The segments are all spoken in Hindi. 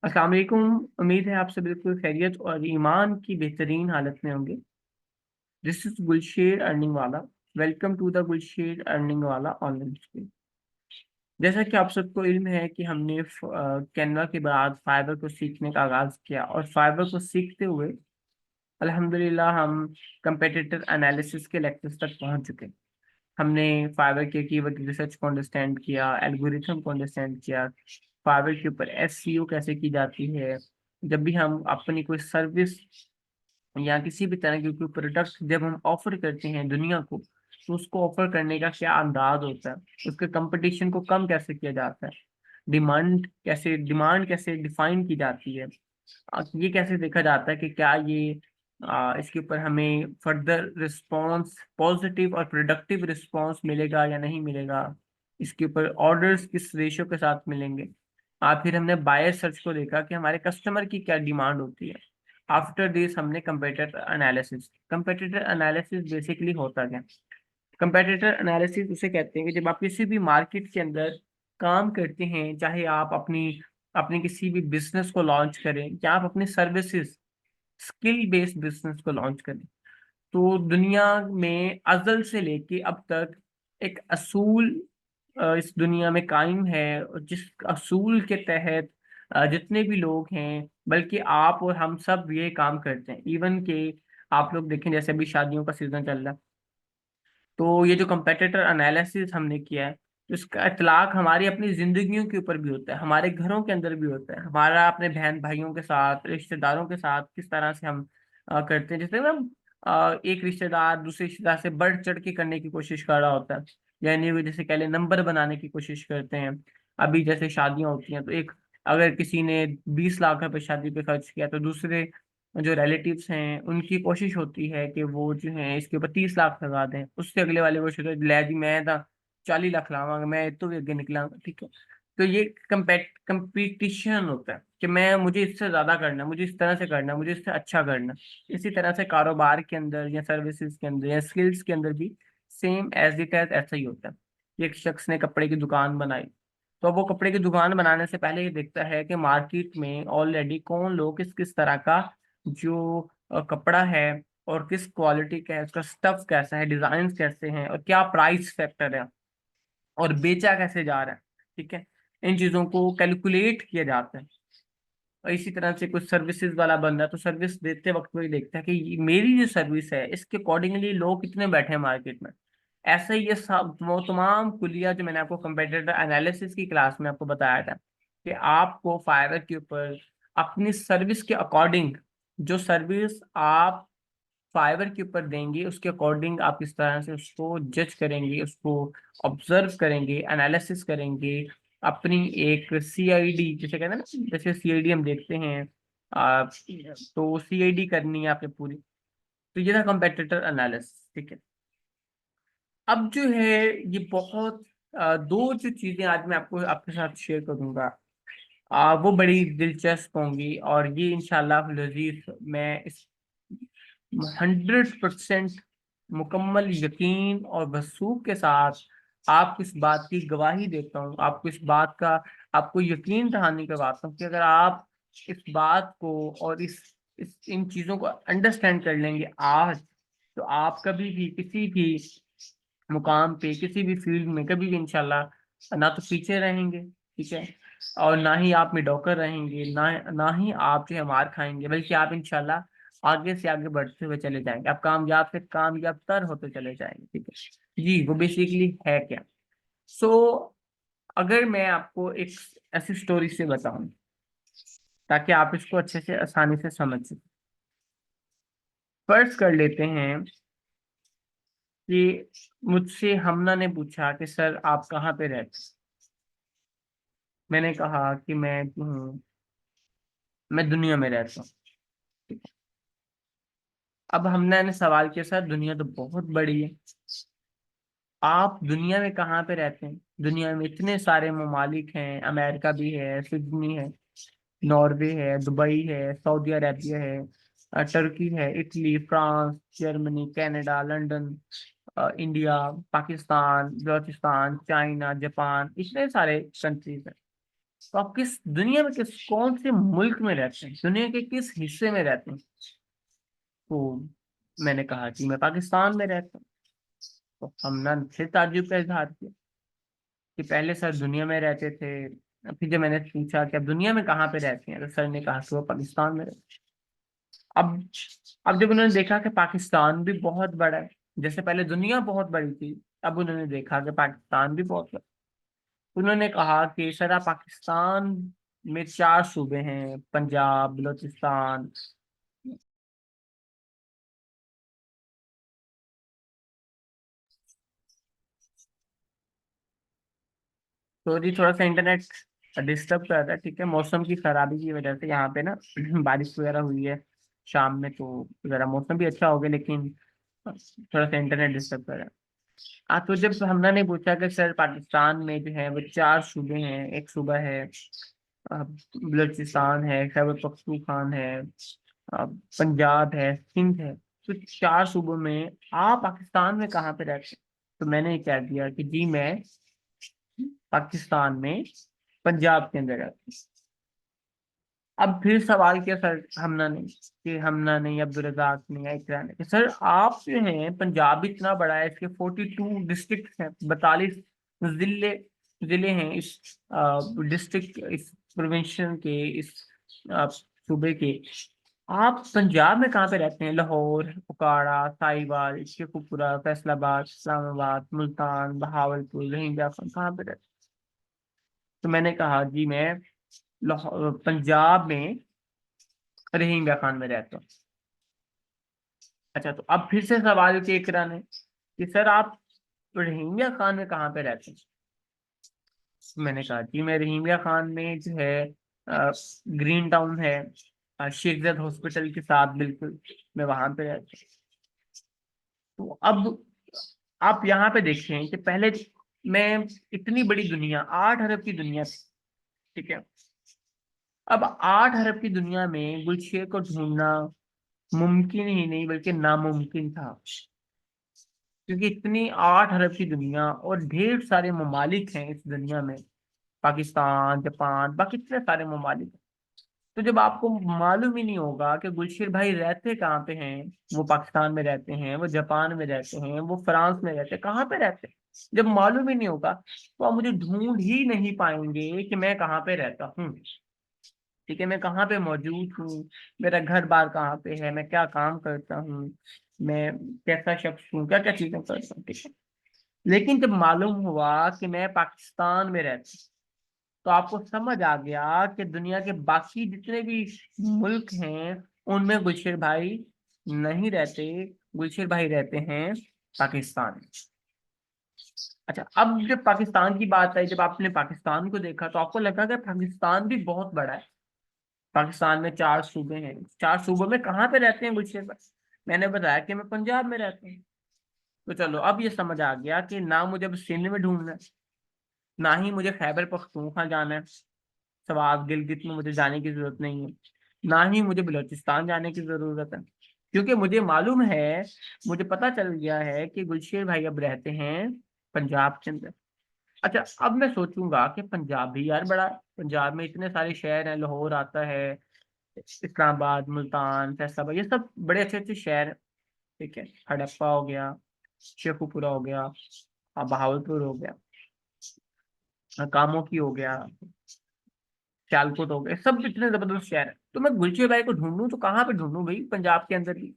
अस्सलाम वालेकुम। उम्मीद है आप सब बिल्कुल खैरियत और ईमान की बेहतरीन हालत में होंगे। दिस इज गुलशेर अर्निंग वाला। Welcome to the Gulsher earning वाला ऑनलाइन स्कूल। जैसा कि आप सबको इल्म है कि हमने कैनवा के बाद फाइबर को सीखने का आगाज किया और फाइबर को सीखते हुए अल्हम्दुलिल्लाह हम कंपेटिटर एनालिसिस के लेक्चर्स तक पहुंच चुके हैं। हमने फाइबर के कीवर्ड रिसर्च को अंडरस्टैंड किया, एल्गोरिथम को अंडरस्टैंड किया, फाइवर के ऊपर एसईओ कैसे की जाती है। जब भी हम अपनी कोई सर्विस या किसी भी तरह की कोई प्रोडक्ट जब हम ऑफर करते हैं दुनिया को, तो उसको ऑफर करने का क्या अंदाज होता है, उसके कंपटीशन को कम कैसे किया जाता है, डिमांड कैसे डिफाइन की जाती है। ये कैसे देखा जाता है कि क्या ये इसके ऊपर हमें फर्दर रिस्पॉन्स, पॉजिटिव और प्रोडक्टिव रिस्पॉन्स मिलेगा या नहीं मिलेगा, इसके ऊपर ऑर्डर्स किस रेशियो के साथ मिलेंगे। फिर हमने बायर सर्च को देखा कि हमारे कस्टमर की क्या डिमांड होती है। आफ्टर दिस हमने कंपेटिटर एनालिसिस बेसिकली होता क्या। कंपेटिटर एनालिसिस उसे कहते हैं कि जब आप किसी भी मार्केट के अंदर काम करते हैं, चाहे आप अपनी अपने किसी भी बिजनेस को लॉन्च करें या आप अपनी सर्विसेज, स्किल बेस्ड बिजनेस को लॉन्च करें, तो दुनिया में अज़ल से लेके अब तक एक असूल इस दुनिया में कायम है, और जिस असूल के तहत जितने भी लोग हैं, बल्कि आप और हम सब ये काम करते हैं। इवन के आप लोग देखें, जैसे अभी शादियों का सीजन चल रहा है, तो ये जो कंपेटिटर एनालिसिस हमने किया है, तो इसका इतलाक हमारी अपनी जिंदगियों के ऊपर भी होता है, हमारे घरों के अंदर भी होता है, हमारा अपने बहन भाइयों के साथ, रिश्तेदारों के साथ किस तरह से हम करते हैं। जैसे ना एक रिश्तेदार दूसरे रिश्तेदार से बढ़ चढ़ के करने की कोशिश कर रहा होता है, यानी वो जैसे कह ले नंबर बनाने की कोशिश करते हैं। अभी जैसे शादियां होती हैं, तो एक अगर किसी ने 20 लाख रुपए शादी पे खर्च किया, तो दूसरे जो रिलेटिव्स हैं उनकी कोशिश होती है कि वो जो है इसके ऊपर 30 लाख लगा दें। उससे अगले वाले को सोचो ले जी मैं था 40 लाख लावांगा, मैं तो भी आगे निकला, ठीक है। तो ये कंपटीशन होता है कि मैं मुझे इससे ज्यादा करना है, मुझे इस तरह से करना है, मुझे इससे अच्छा करना है। इसी तरह से कारोबार के अंदर या सर्विसेज के अंदर या स्किल्स के अंदर भी सेम एज इट एज ऐसा ही होता है। एक शख्स ने कपड़े की दुकान बनाई, तो अब वो कपड़े की दुकान बनाने से पहले ये देखता है कि मार्केट में ऑलरेडी कौन लोग किस किस तरह का जो कपड़ा है और किस क्वालिटी का है, उसका स्टफ कैसा है, डिजाइन कैसे हैं और क्या प्राइस फैक्टर है और बेचा कैसे जा रहा है, ठीक है। इन चीजों को कैलकुलेट किया जाता है। और इसी तरह से कुछ सर्विसेज वाला बंदा तो सर्विस देते वक्त वही देखता है कि मेरी जो सर्विस है इसके अकॉर्डिंगली लोग कितने बैठे हैं मार्केट में। ऐसे ही ये सब वो तमाम कुलिया जो मैंने आपको कंपेटिटर एनालिसिस की क्लास में आपको बताया था कि आपको फाइवर के ऊपर अपनी सर्विस के अकॉर्डिंग, जो सर्विस आप फाइवर के ऊपर देंगे उसके अकॉर्डिंग आप इस तरह से उसको जज करेंगे, उसको ऑब्जर्व करेंगे, एनालिसिस करेंगे। अपनी एक सीआईडी जैसे कहते हैं ना, जैसे सीआईडी हम देखते हैं, तो सीआईडी करनी है आपने पूरी। तो ये था कंपेटिटर एनालिसिस, ठीक है। अब जो है ये बहुत दो जो चीजें आज मैं आपको आपके साथ शेयर करूंगा, वो बड़ी दिलचस्प होंगी, और ये इंशाल्लाह लजीज मैं इस 100% मुकम्मल यकीन और वसूख के साथ आपको इस बात की गवाही देता हूँ, आपको इस बात का, आपको यकीन दहानी करवाता हूँ कि अगर आप इस बात को और इस इन चीजों को अंडरस्टैंड कर लेंगे आज, तो आप कभी भी किसी भी मुकाम पे, किसी भी फील्ड में कभी भी इंशाल्लाह ना तो पीछे रहेंगे, ठीक है, और ना ही आप मिडोकर रहेंगे, ना ही आप जो है मार खाएंगे, बल्कि आप इंशाल्लाह आगे से आगे बढ़ते हुए चले जाएंगे, आप कामयाब से कामयाब तर होते चले जाएंगे, ठीक है जी। वो बेसिकली है क्या। सो अगर मैं आपको एक ऐसी स्टोरी से बताऊं ताकि आप इसको अच्छे से आसानी से समझ सकें। फर्ज कर लेते हैं कि मुझसे हमना ने पूछा कि सर आप कहाँ पे रहते हैं? मैंने कहा कि मैं दुनिया में रहता हूँ। अब हमने ने सवाल किया, सर दुनिया तो बहुत बड़ी है, आप दुनिया में कहाँ पे रहते हैं? दुनिया में इतने सारे ममालिक हैं, अमेरिका भी है, सिडनी है, नॉर्वे है, दुबई है, सऊदी अरेबिया है, टर्की है, Italy, France, Germany, Canada, London, India, Pakistan, Balochistan, China, Japan, इतने सारे कंट्रीज हैं। तो आप किस दुनिया में किस कौन से मुल्क में रहते हैं, दुनिया के किस हिस्से में रहते हैं? तो मैंने कहा कि मैं पाकिस्तान में रहता हूँ। तो हमने फिर ताज्जुब का इजहार किया कि पहले सर दुनिया में रहते थे। फिर जब मैंने पूछा कि अब दुनिया में कहाँ पे रहते हैं, तो सर ने कहा कि वो पाकिस्तान में रहते हैं। अब अब जब उन्होंने देखा कि पाकिस्तान भी बहुत बड़ा है, जैसे पहले दुनिया बहुत बड़ी थी, अब उन्होंने देखा कि पाकिस्तान भी बहुत बड़ा है। उन्होंने कहा कि सर आप पाकिस्तान में 4 सूबे हैं, पंजाब, बलूचिस्तान। तो जी थोड़ा सा इंटरनेट डिस्टर्ब कर रहा है, ठीक है, मौसम की खराबी की वजह से यहाँ पे ना बारिश वगैरह हुई है शाम में, तो जरा मौसम भी अच्छा हो गया, लेकिन थोड़ा सा इंटरनेट डिस्टर्ब कर रहा है। तो जब हमने नहीं पूछा कि सर पाकिस्तान में जो है वो 4 सूबे हैं, एक सूबा है बलूचिस्तान है, खैबर पख्तूनख्वा है, पंजाब है, सिंध है, तो 4 सूबों में आप पाकिस्तान में कहाँ पे रहते हैं? तो मैंने क्या दिया कि जी मैं पाकिस्तान में पंजाब के अंदर रहता हूँ। अब फिर सवाल किया सर हमना ने, कि हमना नहीं, अब्दुल रजाक नहीं या इकरा ने, कि सर आप जो हैं पंजाब इतना बड़ा है, इसके 42 डिस्ट्रिक्ट हैं, 42 जिले जिले हैं इस डिस्ट्रिक्ट, इस प्रोविंशन के, इस सूबे के। आप पंजाब में कहाँ पे रहते हैं? लाहौर, उकाड़ा, साहिवाल, शेखुपुरा, फैसलाबाद, इस्लामाबाद, मुल्तान, बहावलपुर, रहीम, कहाँ पे रहते हैं? तो मैंने कहा जी मैं लाहौर पंजाब में रहीम खान में रहता हूँ। अच्छा, तो अब फिर से सवाल के इकरा ने कि सर आप रहीमिया खान में कहाँ पे रहते हैं? मैंने कहा कि मैं रहीमिया खान में जो है ग्रीन टाउन है, शेख ज़ैद हॉस्पिटल के साथ बिल्कुल, मैं वहां पे रहता हूँ। तो अब आप यहाँ पे देखें कि पहले मैं, इतनी बड़ी दुनिया, 8 अरब की दुनिया थी, ठीक है, अब 8 अरब की दुनिया में गुलशेर को ढूंढना मुमकिन ही नहीं बल्कि नामुमकिन था, क्योंकि इतनी 8 अरब की दुनिया और ढेर सारे ममालिक हैं इस दुनिया में, पाकिस्तान, जापान, बाकी इतने सारे ममालिक हैं। तो जब आपको मालूम ही नहीं होगा कि गुलशीर भाई रहते कहाँ पे हैं, वो पाकिस्तान में रहते हैं, वो जापान में रहते हैं, वो फ्रांस में रहते हैं, कहाँ पे रहते हैं, जब मालूम ही नहीं होगा, तो आप मुझे ढूंढ ही नहीं पाएंगे कि मैं कहाँ पे रहता हूँ, ठीक है, मैं कहाँ पे मौजूद हूँ, मेरा घर बार कहाँ पे है, मैं क्या काम करता हूँ, मैं कैसा शख्स हूँ, क्या क्या चीजें करता हूँ, ठीक है। लेकिन जब मालूम हुआ कि मैं पाकिस्तान में रहता हूँ, तो आपको समझ आ गया कि दुनिया के बाकी जितने भी मुल्क हैं उनमें गुलशेर भाई नहीं रहते, गुलशेर भाई रहते हैं पाकिस्तान में। अच्छा, अब जब पाकिस्तान की बात आई, जब आपने पाकिस्तान को देखा तो आपको लगा कि पाकिस्तान भी बहुत बड़ा है। पाकिस्तान में 4 सूबे हैं, 4 सूबों में कहाँ पे रहते हैं गुलशेर भाई? मैंने बताया कि मैं पंजाब में रहता हूँ। तो चलो अब ये समझ आ गया कि ना मुझे अब सिंध में ढूंढना है, ना ही मुझे खैबर पख्तूनख्वा जाना है, सवाब गिलगित में मुझे जाने की जरूरत नहीं है, ना ही मुझे बलूचिस्तान जाने की जरूरत है, क्योंकि मुझे मालूम है, मुझे पता चल गया है कि गुलशेर भाई अब रहते हैं पंजाब के अंदर। अच्छा, अब मैं सोचूंगा कि पंजाब भी यार बड़ा है, पंजाब में इतने सारे शहर हैं, लाहौर आता है, इस्लामाबाद, मुल्तान, फैसलाबाद, ये सब बड़े अच्छे अच्छे शहर हैं, ठीक है, हड़प्पा हो गया, शेखुपुरा हो गया, बहावलपुर हो गया, कामों की हो गया, सियालकोट हो गए, सब इतने जबरदस्त शहर है। तो मैं गुलचे भाई को ढूंढूं तो कहाँ पे ढूंढूं भाई? पंजाब के अंदर ही।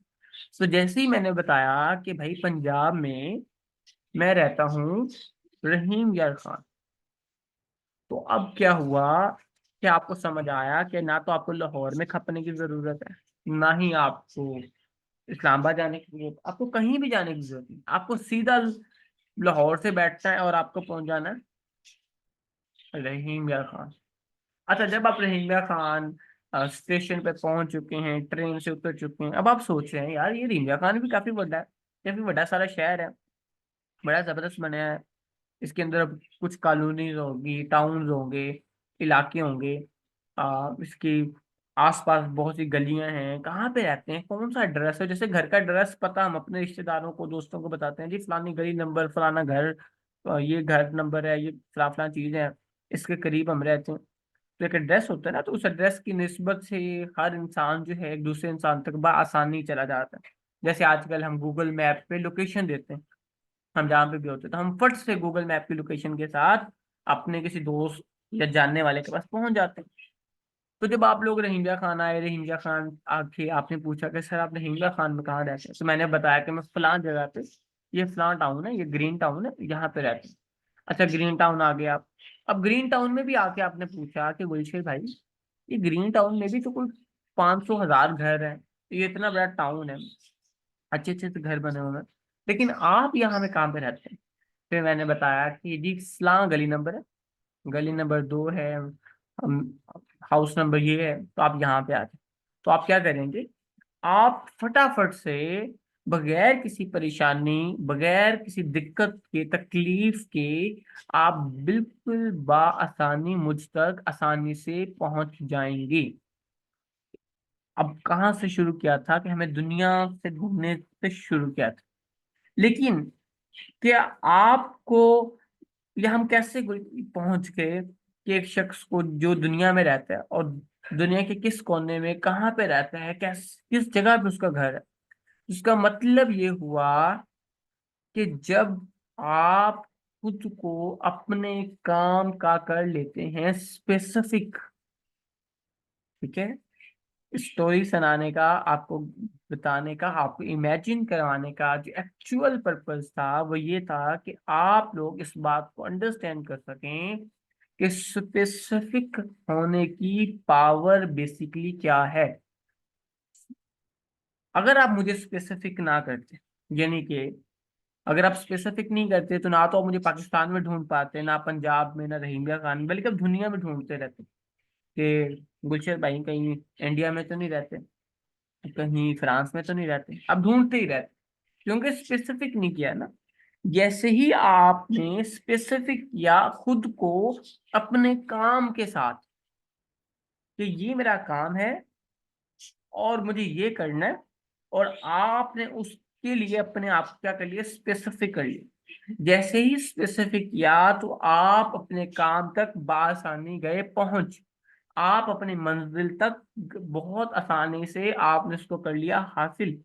तो जैसे ही मैंने बताया कि भाई पंजाब में मैं रहता हूँ रहीम यार खान, तो अब क्या हुआ कि आपको समझ आया कि ना तो आपको लाहौर में खपने की जरूरत है, ना ही आपको इस्लामाबाद जाने की जरूरत, आपको कहीं भी जाने की जरूरत नहीं, आपको सीधा लाहौर से बैठना है और आपको पहुंच जाना है रहीम यार खान। अच्छा, जब आप रहीमिया खान स्टेशन पे पहुंच चुके हैं, ट्रेन से उतर चुके हैं, अब आप सोच रहे हैं यार ये रहीमिया खान भी काफी बड़ा है, काफी बड़ा सारा शहर है, बड़ा जबरदस्त बनाया है, इसके अंदर अब कुछ कॉलोनीज होगी, टाउन्स होंगे, इलाके होंगे, इसके आसपास बहुत सी गलियां हैं, कहाँ पे रहते हैं, कौन सा एड्रेस है, जैसे घर का एड्रेस पता हम अपने रिश्तेदारों को, दोस्तों को बताते हैं, जी फलानी गली नंबर, फलाना घर, ये घर नंबर है, ये फला फला चीज है, इसके करीब हम रहते हैं। तो एक एड्रेस होता है ना, तो उस एड्रेस की निस्बत से हर इंसान जो है एक दूसरे इंसान तक आसानी चला जाता है। जैसे आजकल हम गूगल मैप पे लोकेशन देते हैं, हम जहाँ पे भी होते हैं तो हम फट से गूगल मैप की लोकेशन के साथ अपने किसी दोस्त या जानने वाले के पास पहुंच जाते हैं। तो जब आप लोग रोहिंग्या खान आए, रोहिंग्या खान आके आपने पूछा कि सर आप रोहिंग्या खान में कहाँ रहते हैं, तो मैंने बताया कि मैं फलां जगह पे, ये फलां टाउन है, ये ग्रीन टाउन है, यहाँ पे रहते हैं। अच्छा, ग्रीन टाउन आ गए आप। अब ग्रीन टाउन में भी आके आपने पूछा कि गुलशेर भाई, ये ग्रीन टाउन में भी तो कोई 500 1000 घर है, ये इतना बड़ा टाउन है, अच्छे अच्छे से घर बने हुए हैं, लेकिन आप यहाँ में कहाँ पे रहते हैं? फिर मैंने बताया कि जी स्लां गली नंबर है, गली नंबर 2 है, हम हाउस नंबर ये है, तो आप यहाँ पे आ जाए। तो आप क्या करेंगे, आप फटाफट से बगैर किसी परेशानी, बगैर किसी दिक्कत के, तकलीफ के, आप बिल्कुल बाआसानी मुझ तक आसानी से पहुंच जाएंगे। अब कहाँ से शुरू किया था कि हमें दुनिया से घूमने से शुरू किया था, लेकिन क्या आपको, या हम कैसे पहुंच गए कि एक शख्स को जो दुनिया में रहता है और दुनिया के किस कोने में कहाँ पे रहता है, किस जगह पे उसका घर है। इसका मतलब ये हुआ कि जब आप खुद को अपने काम का कर लेते हैं स्पेसिफिक, ठीक है, स्टोरी सुनाने का, आपको बताने का, आपको इमेजिन करवाने का जो एक्चुअल पर्पस था वो ये था कि आप लोग इस बात को अंडरस्टैंड कर सकें कि स्पेसिफिक होने की पावर बेसिकली क्या है। अगर आप मुझे स्पेसिफिक ना करते, यानी कि अगर आप स्पेसिफिक नहीं करते, तो ना तो आप मुझे पाकिस्तान में ढूंढ पाते, ना पंजाब में, ना रोहिंग्या खान में, बल्कि आप दुनिया में ढूंढते रहते कि गुलशर भाई कहीं इंडिया में तो नहीं रहते, कहीं फ्रांस में तो नहीं रहते, अब ढूंढते ही रहते, क्योंकि स्पेसिफिक नहीं किया ना। जैसे ही आपने स्पेसिफिक किया खुद को अपने काम के साथ कि ये मेरा काम है और मुझे ये करना है, और आपने उसके लिए अपने आप को क्या कर लिया, स्पेसिफिक कर लिया। जैसे ही स्पेसिफिक किया तो आप अपने काम तक बासानी गए पहुंच, आप अपनी मंजिल तक बहुत आसानी से आपने उसको कर लिया हासिल।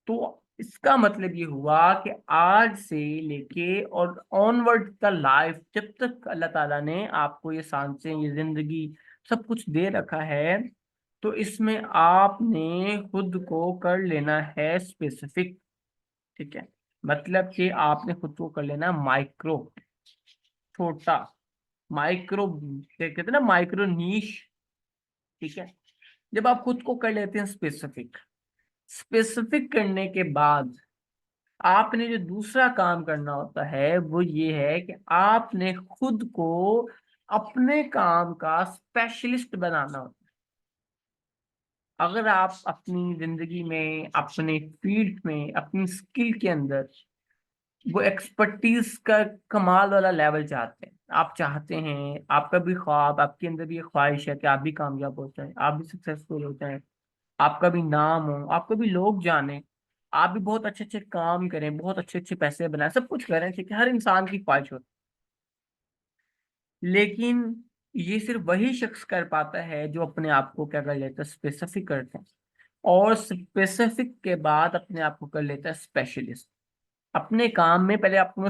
तो इसका मतलब ये हुआ कि आज से लेके और ऑनवर्ड का लाइफ, जब तक अल्लाह ताला ने आपको ये सांसें, ये जिंदगी, सब कुछ दे रखा है, तो इसमें आपने खुद को कर लेना है स्पेसिफिक, ठीक है। मतलब कि आपने खुद को कर लेना माइक्रो, छोटा, माइक्रो, कहते हैं ना माइक्रो नीश, ठीक है। जब आप खुद को कर लेते हैं स्पेसिफिक, स्पेसिफिक करने के बाद आपने जो दूसरा काम करना होता है वो ये है कि आपने खुद को अपने काम का स्पेशलिस्ट बनाना होता है। अगर आप अपनी जिंदगी में, अपने फील्ड में, अपनी स्किल के अंदर वो एक्सपर्टीज का कमाल वाला लेवल चाहते हैं, आप चाहते हैं, आपका भी ख्वाब, आपके अंदर भी ये ख्वाहिश है कि आप भी कामयाब हो जाए, आप भी सक्सेसफुल हो जाए, आपका भी नाम हो, आपको भी लोग जाने, आप भी बहुत अच्छे अच्छे काम करें, बहुत अच्छे अच्छे पैसे बनाएं, सब कुछ करें, ठीक है, हर इंसान की ख्वाहिश होती है। लेकिन ये सिर्फ वही शख्स कर पाता है जो अपने आप को क्या कर लेता है, स्पेसिफिक करता है, और स्पेसिफिक के बाद अपने आप को कर लेता है स्पेशलिस्ट। अपने काम में पहले आपको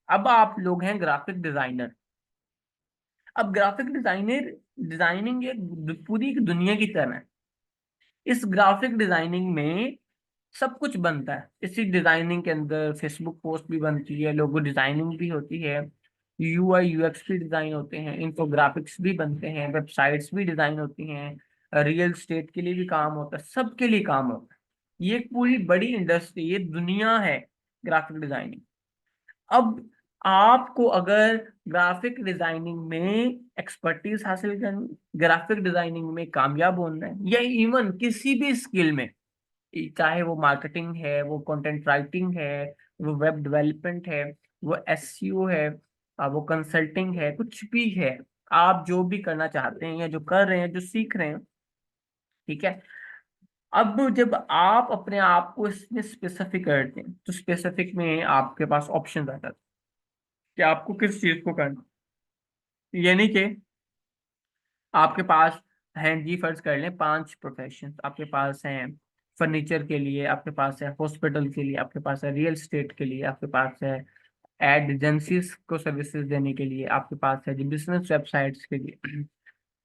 अब आप लोग हैं ग्राफिक डिजाइनर। अब ग्राफिक डिजाइनर, डिजाइनिंग एक पूरी एक दुनिया की तरह है। इस ग्राफिक डिजाइनिंग में सब कुछ बनता है। इसी डिजाइनिंग के अंदर फेसबुक पोस्ट भी बनती है, लोगो डिजाइनिंग भी होती है, यूआई यूएक्स भी डिजाइन होते हैं, इन्फोग्राफिक्स भी बनते हैं, वेबसाइट्स भी डिजाइन होती हैं, रियल स्टेट के लिए भी काम होता है, सबके लिए काम होता है। ये एक पूरी बड़ी इंडस्ट्री, ये दुनिया है ग्राफिक डिजाइनिंग। अब आपको अगर ग्राफिक डिजाइनिंग में एक्सपर्टीज हासिल करनी, ग्राफिक डिजाइनिंग में कामयाब होना है, या इवन किसी भी स्किल में, चाहे वो मार्केटिंग है, वो कंटेंट राइटिंग है, वो वेब डेवलपमेंट है, वो एसईओ है, वो कंसल्टिंग है, कुछ भी है, आप जो भी करना चाहते हैं या जो कर रहे हैं, जो सीख रहे हैं, ठीक है। अब जब आप अपने आप को इसमें स्पेसिफिक करते हैं तो स्पेसिफिक में आपके पास ऑप्शन आता है कि आपको किस चीज को करना है। यानी कि आपके पास हैं जी, फर्ज कर लें 5 प्रोफेशन आपके पास हैं। फर्नीचर के लिए आपके पास है, हॉस्पिटल के लिए आपके पास है, रियल एस्टेट के लिए आपके पास है, एड एजेंसीज को सर्विसेज देने के लिए आपके पास है जी, बिजनेस वेबसाइट्स के लिए।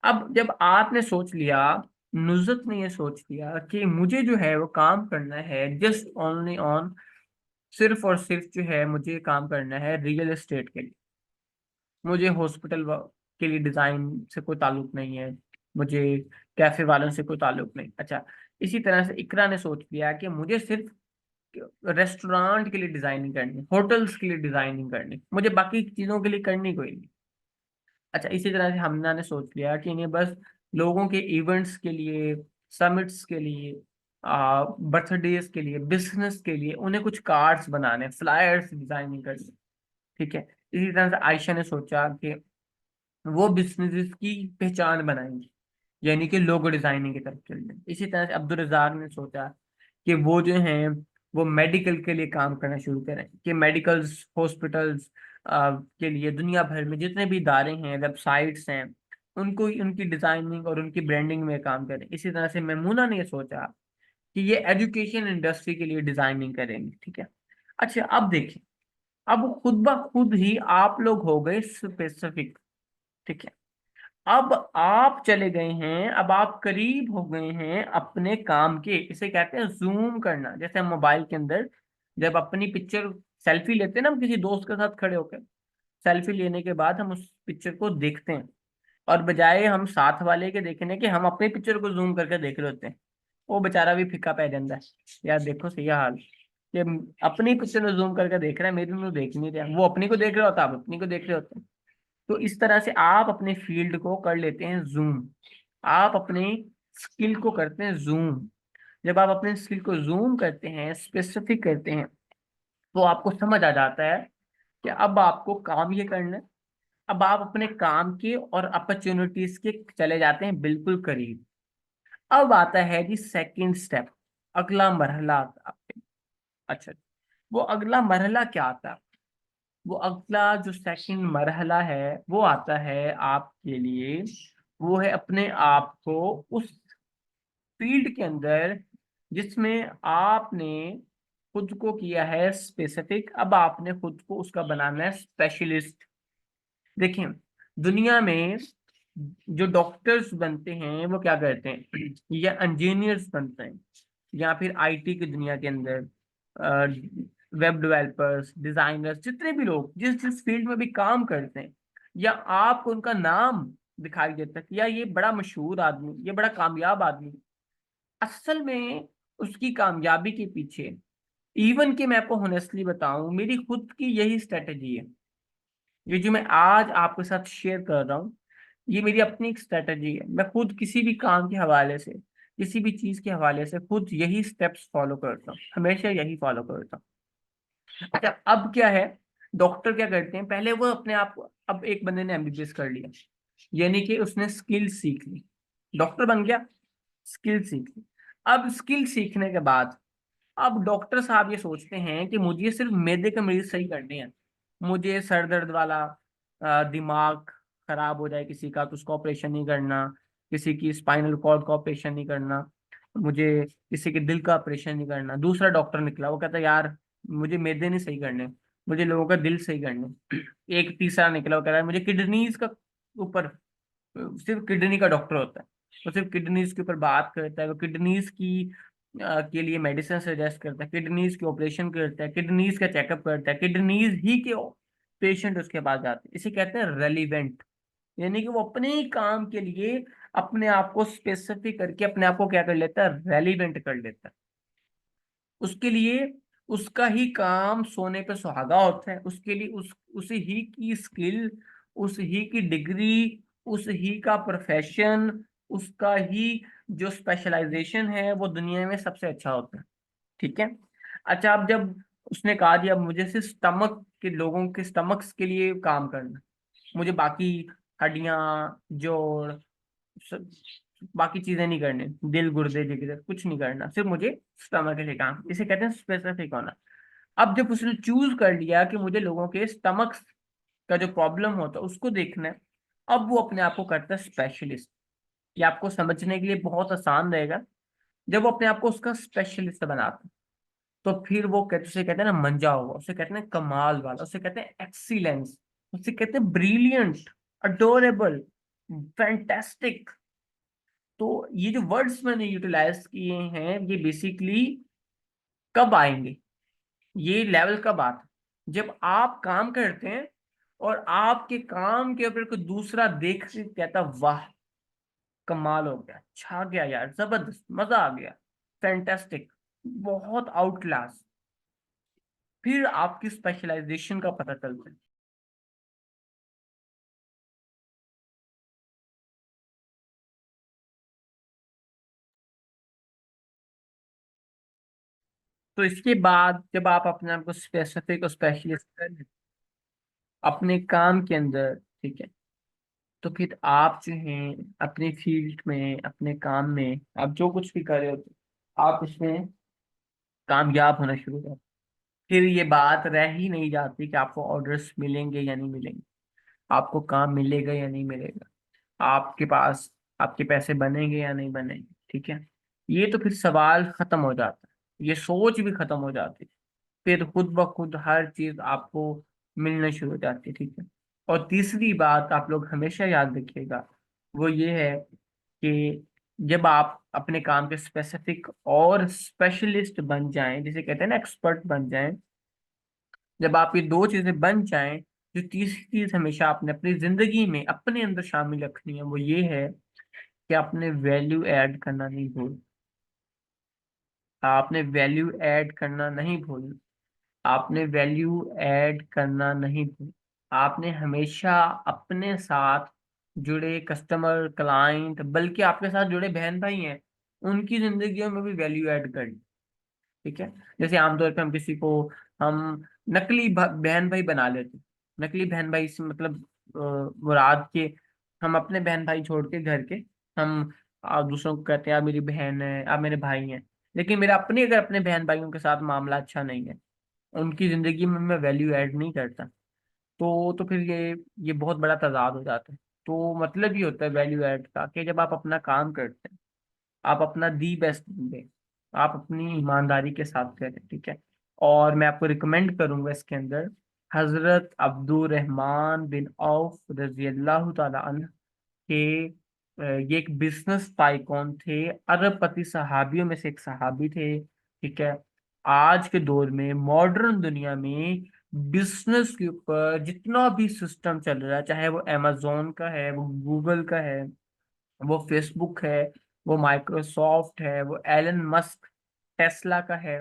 अब जब आपने सोच लिया, नुज़त ने ये सोच लिया कि मुझे जो है वो काम करना है जस्ट ओनली ऑन, सिर्फ और सिर्फ जो है मुझे काम करना है रियल एस्टेट के लिए, मुझे हॉस्पिटल के लिए डिजाइन से कोई ताल्लुक नहीं है, मुझे कैफे वालों से कोई ताल्लुक नहीं। अच्छा, इसी तरह से इकरा ने सोच लिया कि मुझे सिर्फ रेस्टोरेंट के लिए डिजाइनिंग करनी, होटल्स के लिए डिजाइनिंग करनी, मुझे बाकी चीजों के लिए करनी कोई नहीं। अच्छा, इसी तरह से हमना ने सोच लिया कि इन्हें बस लोगों के इवेंट्स के लिए, समिट्स के लिए, बर्थडेज के लिए, बिजनेस के लिए उन्हें कुछ कार्ड्स बनाने, फ्लायर्स डिजाइनिंग करनी। ठीक है, इसी तरह से आयशा ने सोचा कि वो बिजनेसेस की पहचान बनाएंगी, यानी कि लोगो डिजाइनिंग की तरफ चल जाए। इसी तरह से अब्दुल रज़ाक ने सोचा कि वो जो हैं वो मेडिकल के लिए काम करना शुरू करें, कि मेडिकल्स, हॉस्पिटल्स के लिए दुनिया भर में जितने भी इदारे हैं, वेबसाइट्स हैं, उनको उनकी डिजाइनिंग और उनकी ब्रांडिंग में काम करें। इसी तरह से मैमूना ने ये सोचा कि ये एजुकेशन इंडस्ट्री के लिए डिजाइनिंग करेंगे। ठीक है। अच्छा, अब देखिए, अब खुद ब खुद ही आप लोग हो गए स्पेसिफिक। ठीक है, अब आप चले गए हैं, अब आप करीब हो गए हैं अपने काम के। इसे कहते हैं जूम करना। जैसे हम मोबाइल के अंदर जब अपनी पिक्चर, सेल्फी लेते हैं ना, हम किसी दोस्त के साथ खड़े होकर, सेल्फी लेने के बाद हम उस पिक्चर को देखते हैं, और बजाय हम साथ वाले के देखने के, हम अपनी पिक्चर को जूम करके देख रहे होते हैं। वो बेचारा भी फिक्का पै जाता है, यार देखो सही हाल, कि अपनी पिक्चर में जूम करके देख रहा है, मेरी में देख नहीं रहा। वो अपनी को देख रहा होता, आप अपनी को देख रहे होते हैं। तो इस तरह से आप अपने फील्ड को कर लेते हैं जूम, आप अपने स्किल को करते हैं जूम। जब आप अपने स्किल को जूम करते हैं, स्पेसिफिक करते हैं, तो आपको समझ आ जाता है कि अब आपको काम ये करना है। अब आप अपने काम के और अपॉर्चुनिटीज के चले जाते हैं बिल्कुल करीब। अब आता है जी सेकंड स्टेप, अगला मरहला आता है। अच्छा, वो अगला मरहला क्या आता है? वो अगला जो सेकंड मरहला है वो आता है आपके लिए, वो है अपने आप को उस फील्ड के अंदर जिसमें आपने खुद को किया है स्पेसिफिक, अब आपने खुद को उसका बनाना है स्पेशलिस्ट। देखिए, दुनिया में जो डॉक्टर्स बनते हैं वो क्या करते हैं, या इंजीनियर्स बनते हैं, या फिर आईटी की दुनिया के अंदर वेब डेवलपर्स, डिजाइनर्स, जितने भी लोग जिस जिस फील्ड में भी काम करते हैं, या आपको उनका नाम दिखाई देता है कि यार ये बड़ा मशहूर आदमी, ये बड़ा कामयाब आदमी, असल में उसकी कामयाबी के पीछे, इवन कि मैं आपको होनेस्टली बताऊं, मेरी खुद की यही स्ट्रेटेजी है। ये जो मैं आज आपके साथ शेयर कर रहा हूँ, ये मेरी अपनी एक स्ट्रेटेजी है। मैं खुद किसी भी काम के हवाले से, किसी भी चीज के हवाले से खुद यही स्टेप्स फॉलो करता हूँ, हमेशा यही फॉलो करता हूँ। अच्छा, अब क्या है, डॉक्टर क्या करते हैं, पहले वो अपने आप को, अब एक बंदे ने एमबीबीएस कर लिया, यानी कि उसने स्किल सीख ली, डॉक्टर बन गया, स्किल सीख ली। अब स्किल सीखने के बाद, अब डॉक्टर साहब ये सोचते हैं कि मुझे सिर्फ मैदे के मरीज सही करने हैं, मुझे सर दर्द वाला, दिमाग खराब हो जाए किसी का तो उसका ऑपरेशन नहीं करना, किसी की स्पाइनल कॉर्ड का ऑपरेशन नहीं करना, मुझे किसी के दिल का ऑपरेशन नहीं करना। दूसरा डॉक्टर निकला, वो कहता है यार मुझे मैदे नहीं सही करने, मुझे लोगों का दिल सही करने। एक तीसरा निकला, वो कह रहा है मुझे किडनीज का ऊपर, सिर्फ किडनी का डॉक्टर होता है, वो सिर्फ किडनीज के ऊपर बात करता है, वो किडनीज की के लिए मेडिसिन सजेस्ट करता है, किडनीज के ऑपरेशन करता है, किडनीज का चेकअप करता है, किडनीज ही के पेशेंट उसके पास जाते हैं। इसे कहते हैं रेलिवेंट, यानी कि वो अपने ही काम के लिए अपने आप को स्पेसिफिक करके अपने आप को क्या कर लेता है, रेलिवेंट कर लेता है। उसके लिए उसका ही काम सोने पे सुहागा होता है, उसके लिए उसी ही की स्किल, उस ही की डिग्री, उस ही का प्रोफेशन, उसका ही जो स्पेशलाइजेशन है वो दुनिया में सबसे अच्छा होता है। ठीक है। अच्छा, अब जब उसने कहा दिया मुझे सिर्फ स्टमक के लोगों के स्टमक्स के लिए काम करना, मुझे बाकी हड्डियां, जोड़, स- बाकी चीजें नहीं करने, दिल गुर्दे जिगर कुछ नहीं करना, सिर्फ मुझे स्टमक के लिए काम, इसे कहते हैं स्पेसिफिक होना। अब जब उसने चूज कर लिया कि मुझे लोगों के स्टमक का जो प्रॉब्लम होता है उसको देखना है, अब वो अपने आप को करता है स्पेशलिस्ट। ये आपको समझने के लिए बहुत आसान रहेगा। जब वो अपने आप को उसका स्पेशलिस्ट बनाता है, तो फिर वो कहते, उसे कहते हैं ना मंजा हुआ, उसे कहते हैं कमाल वाला, उसे कहते हैं एक्सीलेंस, उसे कहते हैं ब्रिलियंट, अडोरेबल, फैंटास्टिक। तो ये जो वर्ड्स मैंने यूटिलाइज किए हैं, ये बेसिकली कब आएंगे, ये लेवल कब आता है, जब आप काम करते हैं और आपके काम के ऊपर कोई दूसरा देख के कहता वाह, कमाल हो गया, छा गया यार, जबरदस्त, मजा आ गया, फैंटास्टिक, बहुत आउट क्लास, फिर आपकी स्पेशलाइजेशन का पता चलता है। तो इसके बाद जब आप अपने आप को स्पेसिफिक और स्पेशलिस्ट कर लेते हैं अपने काम के अंदर, ठीक है, तो फिर आप जो हैं अपने फील्ड में, अपने काम में, आप जो कुछ भी कर रहे होते आप इसमें कामयाब होना शुरू कर, फिर ये बात रह ही नहीं जाती कि आपको ऑर्डर्स मिलेंगे या नहीं मिलेंगे, आपको काम मिलेगा या नहीं मिलेगा, आपके पास आपके पैसे बनेंगे या नहीं बनेंगे, ठीक है। ये तो फिर सवाल खत्म हो जाता है, ये सोच भी खत्म हो जाती है, फिर खुद ब खुद हर चीज आपको मिलना शुरू हो जाती है, ठीक है। और तीसरी बात आप लोग हमेशा याद रखिएगा, वो ये है कि जब आप अपने काम के स्पेसिफिक और स्पेशलिस्ट बन जाएं, जिसे कहते हैं ना एक्सपर्ट बन जाएं, जब आप ये दो चीजें बन जाएं, जो तीसरी चीज हमेशा आपने अपनी जिंदगी में अपने अंदर शामिल रखनी है, वो ये है कि आपने वैल्यू ऐड करना नहीं भूल, आपने वैल्यू ऐड करना नहीं भूल, आपने वैल्यू ऐड करना नहीं भूल, आपने हमेशा अपने साथ जुड़े कस्टमर, क्लाइंट, बल्कि आपके साथ जुड़े बहन भाई हैं, उनकी जिंदगियों में भी वैल्यू ऐड करनी, ठीक है। जैसे आमतौर पे हम किसी को, हम नकली बहन भाई बना लेते हैं। नकली बहन भाई से मतलब मुराद के, हम अपने बहन भाई छोड़ के घर के, हम दूसरों को कहते हैं आप मेरी बहन है, आप मेरे भाई हैं, लेकिन मेरा अपने, अगर अपने बहन भाइयों के साथ मामला अच्छा नहीं है, उनकी जिंदगी में मैं वैल्यू ऐड नहीं करता, तो फिर ये बहुत बड़ा तजाद हो जाता है। तो मतलब ये होता है वैल्यू ऐड का, कि जब आप अपना काम करते हैं, आप अपना दी बेस्ट दें, आप अपनी ईमानदारी के साथ करें, ठीक है। और मैं आपको रिकमेंड करूंगा इसके अंदर हजरत अब्दुर रहमान बिन औफ रजी अल्लाह ताला अन्हु के, ये एक बिजनेस टाइकॉन थे, अरबपति सहाबियों में से एक सहाबी थे, ठीक है। आज के दौर में मॉडर्न दुनिया में बिजनेस के ऊपर जितना भी सिस्टम चल रहा है, चाहे वो अमेजोन का है, वो गूगल का है, वो फेसबुक है, वो माइक्रोसॉफ्ट है, वो एलन मस्क टेस्ला का है,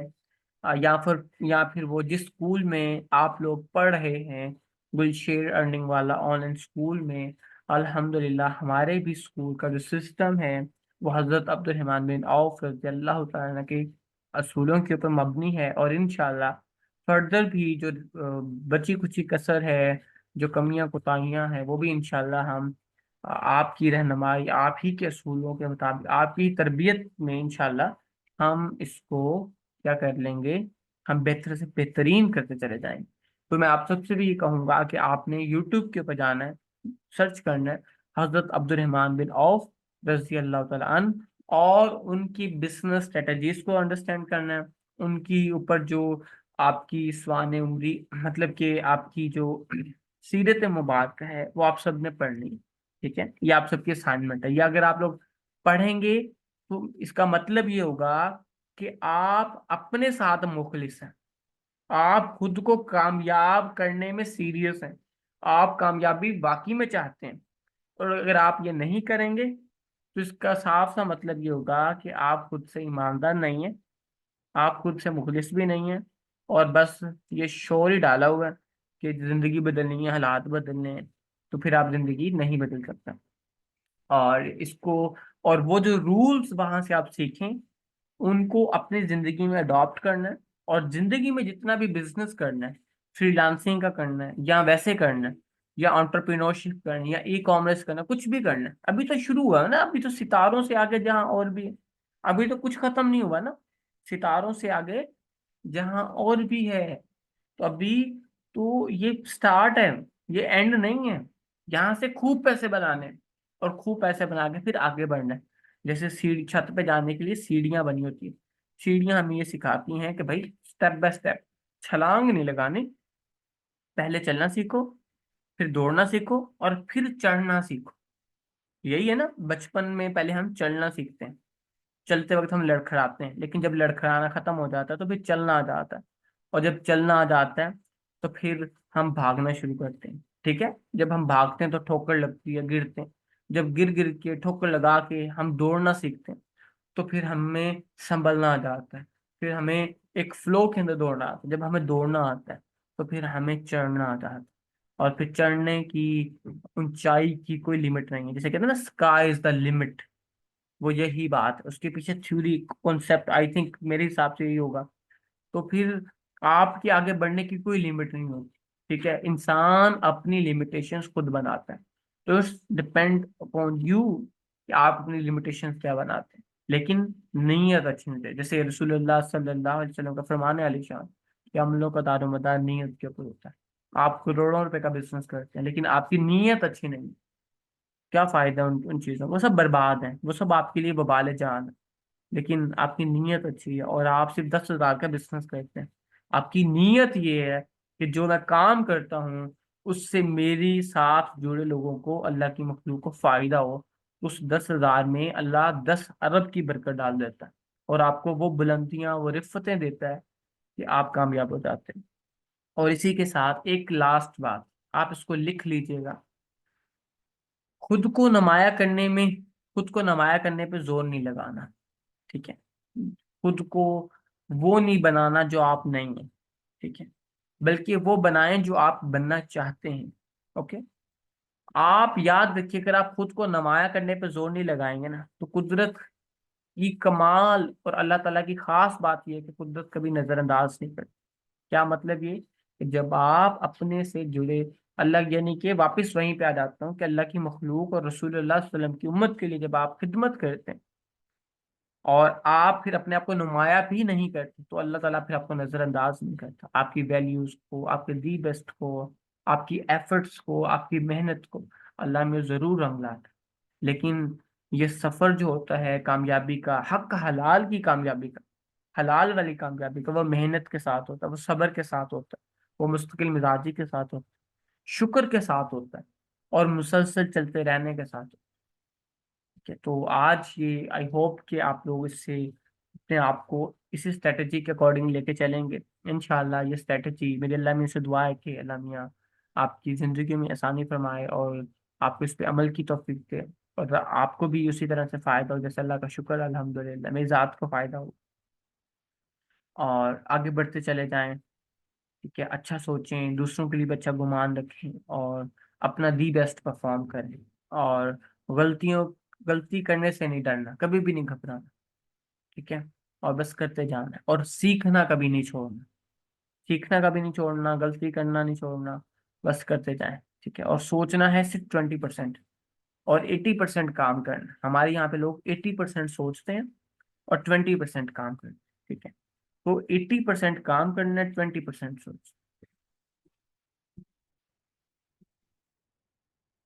या फिर वो जिस स्कूल में आप लोग पढ़ रहे हैं, गुलशेर अर्निंग वाला ऑनलाइन स्कूल में, अल्हम्दुलिल्लाह हमारे भी स्कूल का जो सिस्टम है वो हजरत अब्दुर्रहमान बिन औफ रज़ी अल्लाह तआला के असूलों के ऊपर मबनी है। और इंशाल्लाह फर्दर भी जो बची कुची कसर है, जो कमियां कोताहियां हैं, वो भी इंशाल्लाह हम आपकी रहनुमाई, आप ही के असूलों के मुताबिक, आपकी तरबियत में इंशाल्लाह हम इसको क्या कर लेंगे, हम बेहतर से बेहतरीन करते चले जाएंगे। तो मैं आप सबसे भी ये कहूंगा कि आपने यूट्यूब के ऊपर जाना है, सर्च करना है हजरत अब्दुर्रहमान बिन औफ रजी अल्लाह तआला अन्हु, और उनकी बिजनेस स्ट्रेटजीज को अंडरस्टैंड करना है, उनकी ऊपर जो आपकी स्वान उमरी, मतलब कि आपकी जो सीरत मुबारक है, वो आप सब ने पढ़नी है, ठीक है। ये आप सबकी असाइनमेंट है, ये अगर आप लोग पढ़ेंगे तो इसका मतलब ये होगा कि आप अपने साथ मुखलिस हैं, आप खुद को कामयाब करने में सीरियस हैं, आप कामयाबी वाकई में चाहते हैं। और अगर आप ये नहीं करेंगे तो इसका साफ सा मतलब ये होगा कि आप खुद से ईमानदार नहीं हैं, आप खुद से मुखलिस भी नहीं हैं, और बस ये शोर ही डाला हुआ है कि जिंदगी बदलनी है, हालात बदलने हैं, तो फिर आप जिंदगी नहीं बदल सकते। और इसको, और वो जो रूल्स वहां से आप सीखें, उनको अपनी जिंदगी में अडॉप्ट करना है, और जिंदगी में जितना भी बिजनेस करना है, फ्रीलांसिंग का करना है या वैसे करना है, या एंटरप्रेन्योरशिप करना है, या ई कॉमर्स करना है, कुछ भी करना है, अभी तो शुरू हुआ है ना, अभी तो सितारों से आगे जहाँ और भी है, अभी तो कुछ खत्म नहीं हुआ ना, सितारों से आगे जहाँ और भी है, तो अभी तो ये स्टार्ट है, ये एंड नहीं है। यहाँ से खूब पैसे बनाने हैं, और खूब पैसे बना के फिर आगे बढ़ना है। जैसे सीढ़ी, छत पे जाने के लिए सीढ़ियां बनी होती है। सीढ़ियां हमें ये सिखाती हैं कि भाई स्टेप बाय स्टेप, छलांग नहीं लगाने, पहले चलना सीखो, फिर दौड़ना सीखो, और फिर चढ़ना सीखो। यही है ना, बचपन में पहले हम चलना सीखते हैं, चलते वक्त हम लड़खड़ाते हैं, लेकिन जब लड़खड़ाना खत्म हो जाता है तो फिर चलना आ जाता है। और जब चलना आ जाता है तो फिर हम भागना शुरू करते हैं। ठीक है, जब हम भागते हैं तो ठोकर लगती है, गिरते हैं। जब गिर गिर के ठोकर लगा के हम दौड़ना सीखते हैं तो फिर हमें संभलना आ जाता है, फिर हमें एक फ्लो के अंदर दौड़ना आता है। जब हमें दौड़ना आता है तो फिर हमें चढ़ना आ जाता है, और फिर चढ़ने की ऊंचाई की कोई लिमिट नहीं है। जैसे कहते हैं ना, स्काई इज द लिमिट, वो यही बात है, उसके पीछे थ्योरी कॉन्सेप्ट आई थिंक मेरे हिसाब से यही होगा। तो फिर आपके आगे बढ़ने की कोई लिमिट नहीं होती। ठीक है, इंसान अपनी लिमिटेशंस खुद बनाता है। तो डिपेंड अपॉन यू कि आप अपनी लिमिटेशंस क्या बनाते हैं। लेकिन नीयत अच्छी होनी चाहिए। जैसे रसूलुल्लाह सल्लल्लाहु अलैहि वसल्लम का फरमान है आलीशान कि हम लोग का दारोमदार नीयत के ऊपर होता है। आप करोड़ों रुपए का बिजनेस करते हैं, लेकिन आपकी नीयत अच्छी नहीं है, क्या फायदा उन चीजों, वो सब बर्बाद है, वो सब आपके लिए वबाल जान है। लेकिन आपकी नीयत अच्छी है और आप सिर्फ 10,000 का बिजनेस करते हैं, आपकी नीयत ये है कि जो मैं काम करता हूँ उससे मेरी साथ जुड़े लोगों को, अल्लाह की मखलूक को फायदा हो। उस 10,000 में अल्लाह 10 अरब की बरकत डाल देता है, और आपको वो बुलंदियां, वो रिफ्फतें देता है कि आप कामयाब हो जाते हैं। और इसी के साथ एक लास्ट बात, आप इसको लिख लीजिएगा। खुद को नुमाया करने में, खुद को नुमाया करने पे जोर नहीं लगाना। ठीक है, खुद को वो नहीं बनाना जो आप नहीं है। ठीक है, बल्कि वो बनाएं जो आप बनना चाहते हैं। ओके, आप याद रखिए, अगर आप खुद को नुमाया करने पे जोर नहीं लगाएंगे ना, तो कुदरत की कमाल और अल्लाह ताला की खास बात यह है कि कुदरत कभी नजरअंदाज नहीं करती। क्या मतलब ये कि जब आप अपने से जुड़े, अल्लाह यानी कि वापस वहीं पे आ जाता हूँ कि अल्लाह की मखलूक और रसूलुल्लाह सल्लल्लाहु अलैहि वसल्लम की उम्मत के लिए जब आप खिदमत करते हैं और आप फिर अपने आप को नुमाया भी नहीं करते, तो अल्लाह ताला फिर आपको नजरअंदाज नहीं करता। आपकी वैल्यूज को, आपके दी बेस्ट को, आपकी एफर्ट्स को, आपकी मेहनत को अल्लाह में जरूर रंग लाता है। लेकिन ये सफर जो होता है कामयाबी का, हक हलाल की कामयाबी का, हलाल वाली कामयाबी का, वो मेहनत के साथ होता है, वो सब्र के साथ होता है, वो मुस्तकिल मिजाजी के साथ होता है, शुक्र के साथ होता है, और मुसलसल चलते रहने के साथ। ठीक है, तो आज ये आई होप कि आप लोग इससे अपने आप को इसी स्ट्रेटजी के अकॉर्डिंग लेके चलेंगे। इंशाल्लाह ये स्ट्रेटजी, मेरी अल्लाह में से दुआ है कि अल्लाह मियाँ आपकी ज़िंदगी में आसानी फरमाए और आपको इस पे अमल की तौफीक दे, और आपको भी उसी तरह से फ़ायदा हो जैसे अल्लाह का शुक्र है, अल्हम्दुलिल्लाह मेरी ज़ात को फ़ायदा हो। और आगे बढ़ते चले जाएं। ठीक है, अच्छा सोचें, दूसरों के लिए भी अच्छा गुमान रखें, और अपना दी बेस्ट परफॉर्म करें। और गलतियों गलती करने से नहीं डरना, कभी भी नहीं घबराना। ठीक है, और बस करते जाना है, और सीखना कभी नहीं छोड़ना। सीखना कभी नहीं छोड़ना, गलती करना नहीं छोड़ना, बस करते जाएं। ठीक है, और सोचना है सिर्फ 20%, और 80% काम करना। हमारे यहाँ पे लोग 80% सोचते हैं और 20% काम करते हैं। ठीक है, तो 80% काम करना है, 20% सोच।